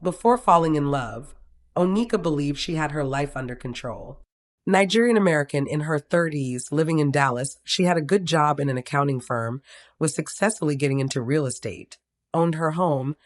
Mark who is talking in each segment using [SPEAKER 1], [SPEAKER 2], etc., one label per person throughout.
[SPEAKER 1] Before falling in love, Onyeka believed she had her life under control. Nigerian-American in her 30s, living in Dallas, she had a good job in an accounting firm, was successfully getting into real estate, owned her home,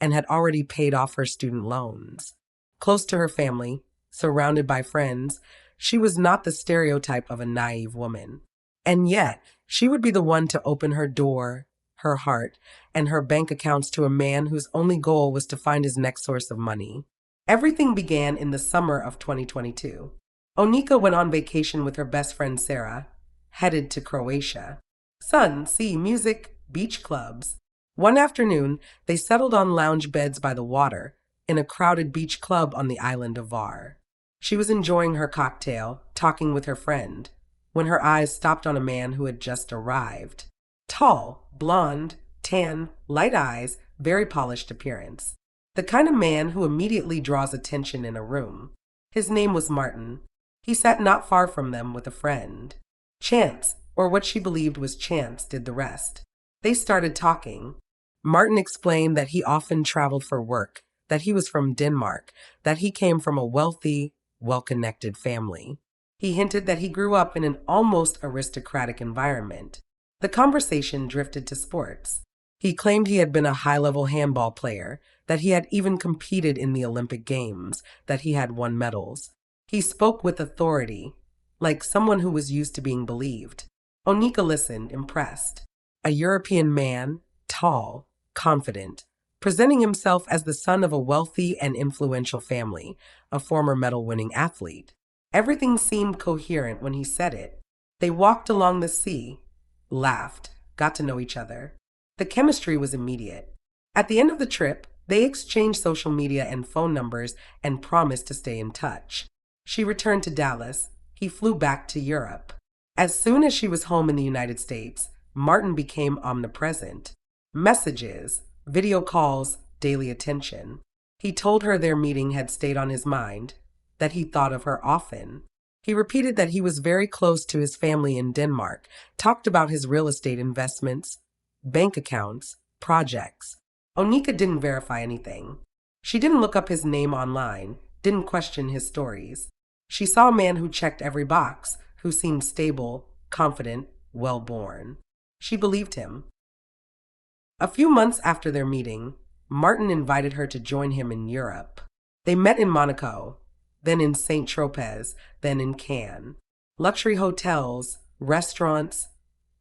[SPEAKER 1] and had already paid off her student loans. Close to her family, surrounded by friends, she was not the stereotype of a naive woman. And yet, she would be the one to open her door, her heart, and her bank accounts to a man whose only goal was to find his next source of money. Everything began in the summer of 2022. Onyeka went on vacation with her best friend Sarah, headed to Croatia. Sun, sea, music, beach clubs. One afternoon, they settled on lounge beds by the water in a crowded beach club on the island of Var. She was enjoying her cocktail, talking with her friend, when her eyes stopped on a man who had just arrived. Tall, blonde, tan, light eyes, very polished appearance. The kind of man who immediately draws attention in a room. His name was Martin. He sat not far from them with a friend. Chance, or what she believed was chance, did the rest. They started talking. Martin explained that he often traveled for work, that he was from Denmark, that he came from a wealthy, well-connected family. He hinted that he grew up in an almost aristocratic environment. The conversation drifted to sports. He claimed he had been a high-level handball player, that he had even competed in the Olympic Games, that he had won medals. He spoke with authority, like someone who was used to being believed. Onyeka listened, impressed. A European man, tall, confident, presenting himself as the son of a wealthy and influential family, a former medal-winning athlete. Everything seemed coherent when he said it. They walked along the sea, laughed, got to know each other. The chemistry was immediate. At the end of the trip, they exchanged social media and phone numbers and promised to stay in touch. She returned to Dallas. He flew back to Europe. As soon as she was home in the United States, Martin became omnipresent. Messages, video calls, daily attention. He told her their meeting had stayed on his mind, that he thought of her often. He repeated that he was very close to his family in Denmark, talked about his real estate investments, bank accounts, projects. Onyeka didn't verify anything. She didn't look up his name online, didn't question his stories. She saw a man who checked every box, who seemed stable, confident, well-born. She believed him. A few months after their meeting, Martin invited her to join him in Europe. They met in Monaco, then in St. Tropez, then in Cannes. Luxury hotels, restaurants,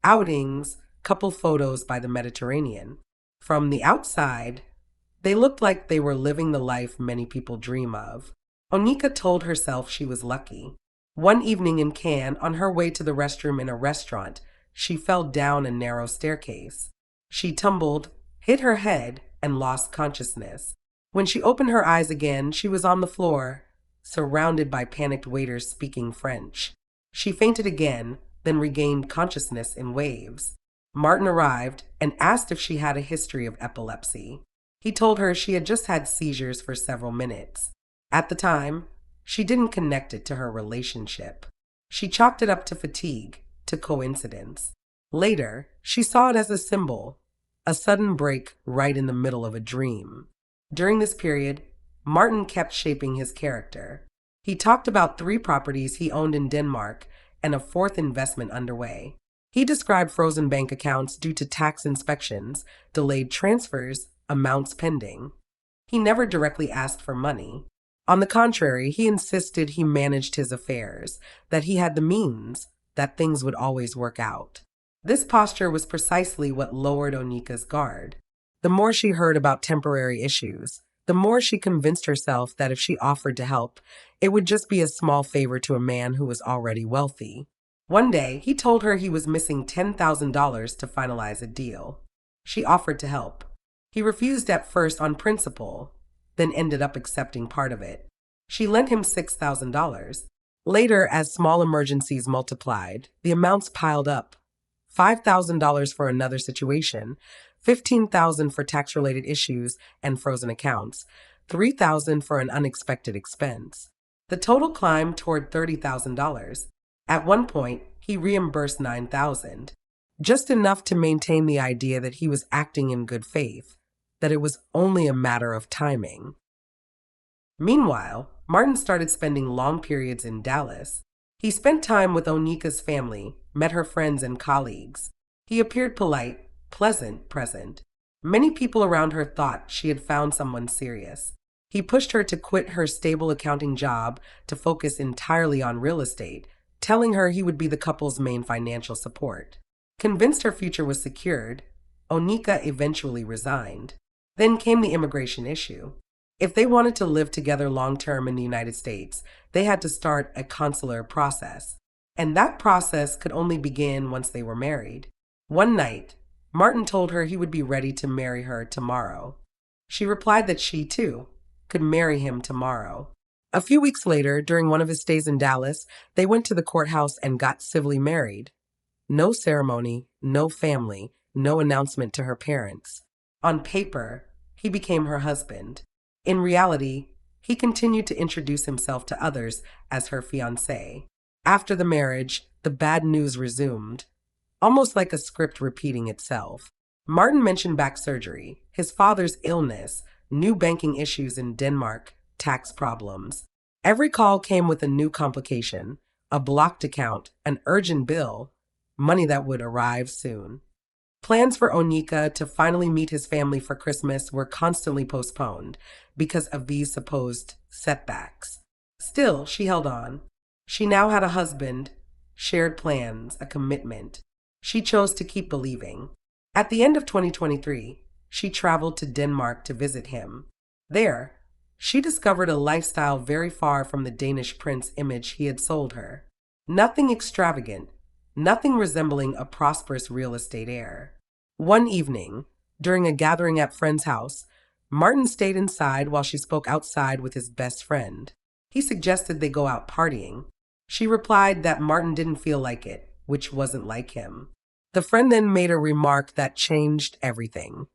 [SPEAKER 1] outings, couple photos by the Mediterranean. From the outside, they looked like they were living the life many people dream of. Onyeka told herself she was lucky. One evening in Cannes, on her way to the restroom in a restaurant, she fell down a narrow staircase. She tumbled, hit her head, and lost consciousness. When she opened her eyes again, she was on the floor, surrounded by panicked waiters speaking French. She fainted again, then regained consciousness in waves. Martin arrived and asked if she had a history of epilepsy. He told her she had just had seizures for several minutes. At the time, she didn't connect it to her relationship. She chalked it up to fatigue, to coincidence. Later, she saw it as a symbol, a sudden break right in the middle of a dream. During this period, Martin kept shaping his character. He talked about 3 properties he owned in Denmark and a 4th investment underway. He described frozen bank accounts due to tax inspections, delayed transfers, amounts pending. He never directly asked for money. On the contrary, he insisted he managed his affairs, that he had the means, that things would always work out. This posture was precisely what lowered Onyeka's guard. The more she heard about temporary issues, the more she convinced herself that if she offered to help, it would just be a small favor to a man who was already wealthy. One day, he told her he was missing $10,000 to finalize a deal. She offered to help. He refused at first on principle, then ended up accepting part of it. She lent him $6,000. Later, as small emergencies multiplied, the amounts piled up. $5,000 for another situation, $15,000 for tax-related issues and frozen accounts, $3,000 for an unexpected expense. The total climbed toward $30,000. At one point, he reimbursed $9,000, just enough to maintain the idea that he was acting in good faith, that it was only a matter of timing. Meanwhile, Martin started spending long periods in Dallas. He spent time with Onyeka's family, met her friends and colleagues. He appeared polite, pleasant, present. Many people around her thought she had found someone serious. He pushed her to quit her stable accounting job to focus entirely on real estate, telling her he would be the couple's main financial support. Convinced her future was secured, Onyeka eventually resigned. Then came the immigration issue. If they wanted to live together long term in the United States, they had to start a consular process. And that process could only begin once they were married. One night, Martin told her he would be ready to marry her tomorrow. She replied that she, too, could marry him tomorrow. A few weeks later, during one of his stays in Dallas, they went to the courthouse and got civilly married. No ceremony, no family, no announcement to her parents. On paper, he became her husband. In reality, he continued to introduce himself to others as her fiancé. After the marriage, the bad news resumed, almost like a script repeating itself. Martin mentioned back surgery, his father's illness, new banking issues in Denmark, tax problems. Every call came with a new complication, a blocked account, an urgent bill, money that would arrive soon. Plans for Onyeka to finally meet his family for Christmas were constantly postponed because of these supposed setbacks. Still, she held on. She now had a husband, shared plans, a commitment. She chose to keep believing. At the end of 2023, she traveled to Denmark to visit him. There, she discovered a lifestyle very far from the Danish prince image he had sold her. Nothing extravagant, nothing resembling a prosperous real estate heir. One evening, during a gathering at friend's house, Martin stayed inside while she spoke outside with his best friend. He suggested they go out partying. She replied that Martin didn't feel like it, which wasn't like him. The friend then made a remark that changed everything.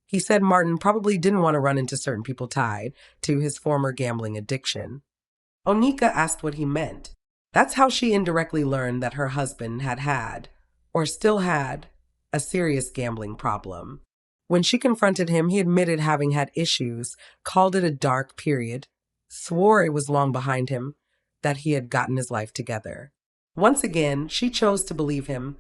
[SPEAKER 1] He said Martin probably didn't want to run into certain people tied to his former gambling addiction. Onyeka asked what he meant. That's how she indirectly learned that her husband had, or still had, a serious gambling problem. When she confronted him, he admitted having had issues, called it a dark period, swore it was long behind him, that he had gotten his life together. Once again, she chose to believe him,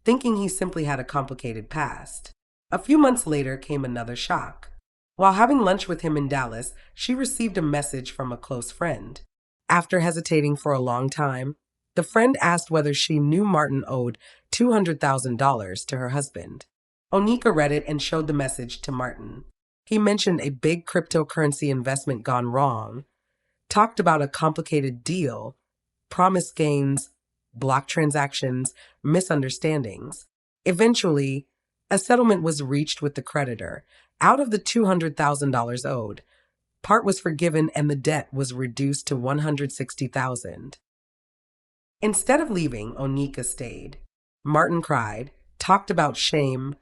[SPEAKER 1] thinking he simply had a complicated past. A few months later came another shock. While having lunch with him in Dallas, she received a message from a close friend. After hesitating for a long time, the friend asked whether she knew Martin owed $200,000 to her husband. Onyeka read it and showed the message to Martin. He mentioned a big cryptocurrency investment gone wrong, talked about a complicated deal, promised gains, blocked transactions, misunderstandings. Eventually, a settlement was reached with the creditor. Out of the $200,000 owed, part was forgiven and the debt was reduced to $160,000. Instead of leaving, Onyeka stayed. Martin cried, talked about shame,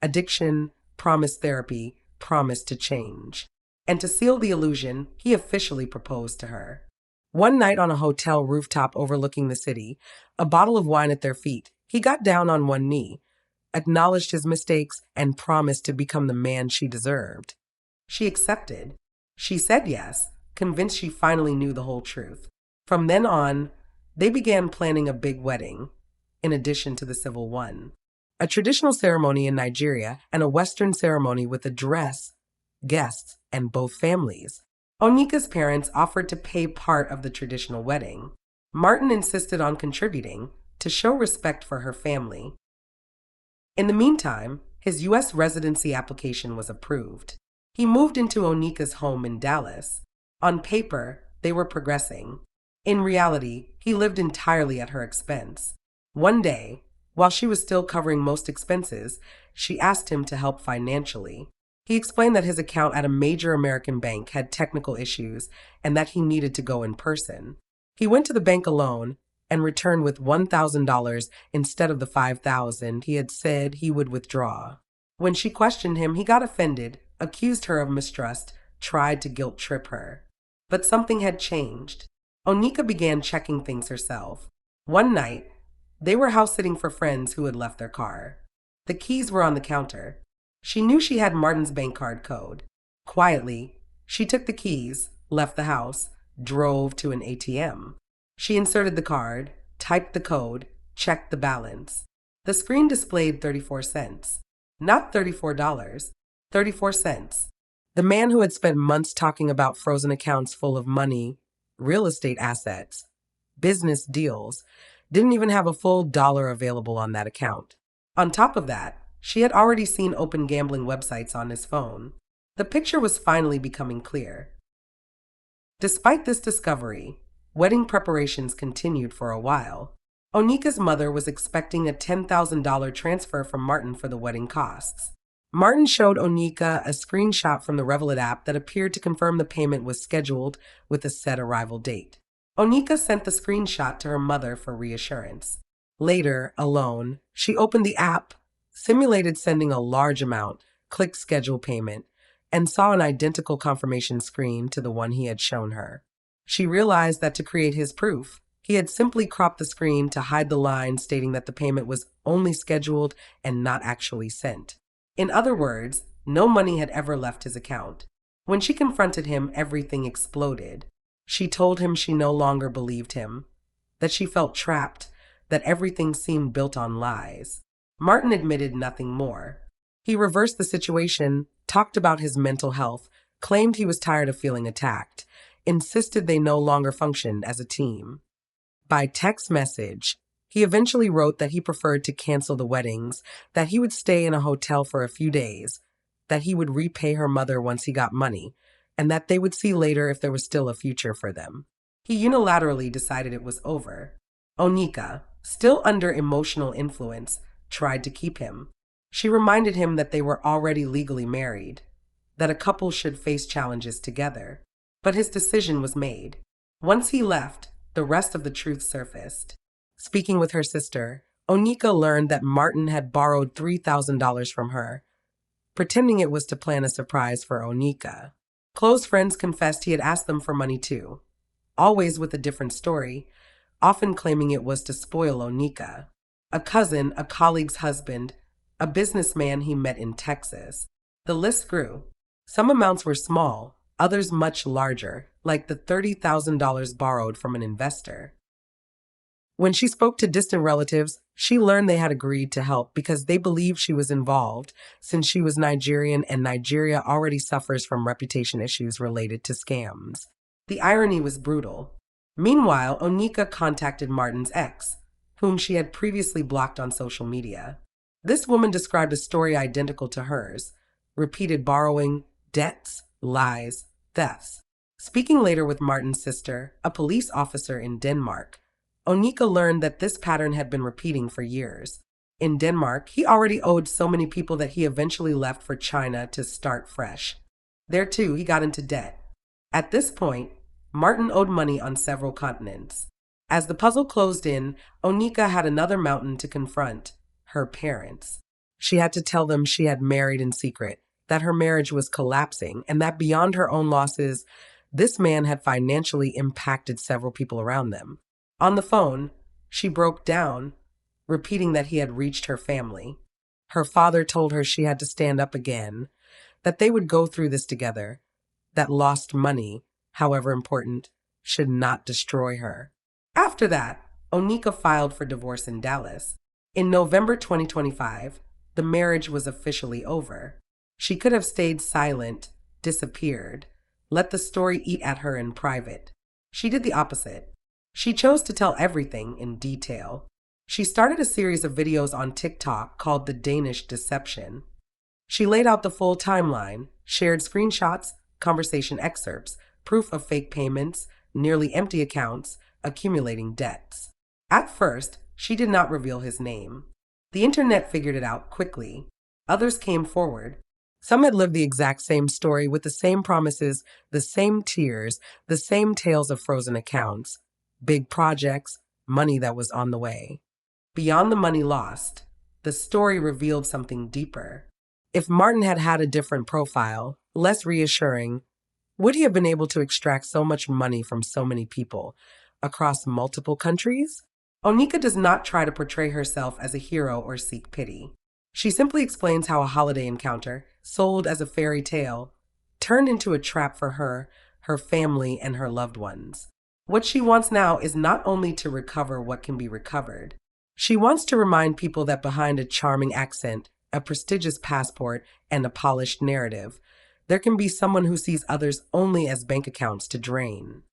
[SPEAKER 1] addiction, promised therapy, promised to change. And to seal the illusion, he officially proposed to her. One night on a hotel rooftop overlooking the city, a bottle of wine at their feet, he got down on one knee, acknowledged his mistakes, and promised to become the man she deserved. She accepted. She said yes, convinced she finally knew the whole truth. From then on, they began planning a big wedding, in addition to the civil one. A traditional ceremony in Nigeria and a Western ceremony with a dress, guests, and both families. Onyeka's parents offered to pay part of the traditional wedding. Martin insisted on contributing to show respect for her family. In the meantime, his U.S. residency application was approved. He moved into Onyeka's home in Dallas. On paper, they were progressing. In reality, he lived entirely at her expense. One day, while she was still covering most expenses, she asked him to help financially. He explained that his account at a major American bank had technical issues and that he needed to go in person. He went to the bank alone and returned with $1,000 instead of the $5,000 he had said he would withdraw. When she questioned him, he got offended, accused her of mistrust, tried to guilt trip her. But something had changed. Onyeka began checking things herself. One night, they were house-sitting for friends who had left their car. The keys were on the counter. She knew she had Martin's bank card code. Quietly, she took the keys, left the house, drove to an ATM. She inserted the card, typed the code, checked the balance. The screen displayed 34 cents. Not $34, 34 cents. The man who had spent months talking about frozen accounts full of money, real estate assets, business deals, didn't even have a full dollar available on that account. On top of that, she had already seen open gambling websites on his phone. The picture was finally becoming clear. Despite this discovery, wedding preparations continued for a while. Onyeka's mother was expecting a $10,000 transfer from Martin for the wedding costs. Martin showed Onyeka a screenshot from the Revolut app that appeared to confirm the payment was scheduled with a set arrival date. Onyeka sent the screenshot to her mother for reassurance. Later, alone, she opened the app, simulated sending a large amount, clicked schedule payment, and saw an identical confirmation screen to the one he had shown her. She realized that to create his proof, he had simply cropped the screen to hide the line stating that the payment was only scheduled and not actually sent. In other words, no money had ever left his account. When she confronted him, everything exploded. She told him she no longer believed him, that she felt trapped, that everything seemed built on lies. Martin admitted nothing more. He reversed the situation, talked about his mental health, claimed he was tired of feeling attacked, insisted they no longer functioned as a team. By text message, he eventually wrote that he preferred to cancel the weddings, that he would stay in a hotel for a few days, that he would repay her mother once he got money, and that they would see later if there was still a future for them. He unilaterally decided it was over. Onyeka, still under emotional influence, tried to keep him. She reminded him that they were already legally married, that a couple should face challenges together. But his decision was made. Once he left, the rest of the truth surfaced. Speaking with her sister, Onyeka learned that Martin had borrowed $3,000 from her, pretending it was to plan a surprise for Onyeka. Close friends confessed he had asked them for money too, always with a different story, often claiming it was to spoil Onyeka. A cousin, a colleague's husband, a businessman he met in Texas. The list grew. Some amounts were small, others much larger, like the $30,000 borrowed from an investor. When she spoke to distant relatives, she learned they had agreed to help because they believed she was involved, since she was Nigerian and Nigeria already suffers from reputation issues related to scams. The irony was brutal. Meanwhile, Onyeka contacted Martin's ex, whom she had previously blocked on social media. This woman described a story identical to hers: repeated borrowing, debts, lies, thefts. Speaking later with Martin's sister, a police officer in Denmark, Onyeka learned that this pattern had been repeating for years. In Denmark, he already owed so many people that he eventually left for China to start fresh. There too, he got into debt. At this point, Martin owed money on several continents. As the puzzle closed in, Onyeka had another mountain to confront: her parents. She had to tell them she had married in secret, that her marriage was collapsing, and that beyond her own losses, this man had financially impacted several people around them. On the phone, she broke down, repeating that he had reached her family. Her father told her she had to stand up again, that they would go through this together, that lost money, however important, should not destroy her. After that, Onyeka filed for divorce in Dallas. In November 2025, the marriage was officially over. She could have stayed silent, disappeared, let the story eat at her in private. She did the opposite. She chose to tell everything in detail. She started a series of videos on TikTok called The Danish Deception. She laid out the full timeline, shared screenshots, conversation excerpts, proof of fake payments, nearly empty accounts, accumulating debts. At first, she did not reveal his name. The internet figured it out quickly. Others came forward. Some had lived the exact same story with the same promises, the same tears, the same tales of frozen accounts, big projects, money that was on the way. Beyond the money lost, the story revealed something deeper. If Martin had had a different profile, less reassuring, would he have been able to extract so much money from so many people across multiple countries? Onyeka does not try to portray herself as a hero or seek pity. She simply explains how a holiday encounter, sold as a fairy tale, turned into a trap for her, her family, and her loved ones. What she wants now is not only to recover what can be recovered. She wants to remind people that behind a charming accent, a prestigious passport, and a polished narrative, there can be someone who sees others only as bank accounts to drain.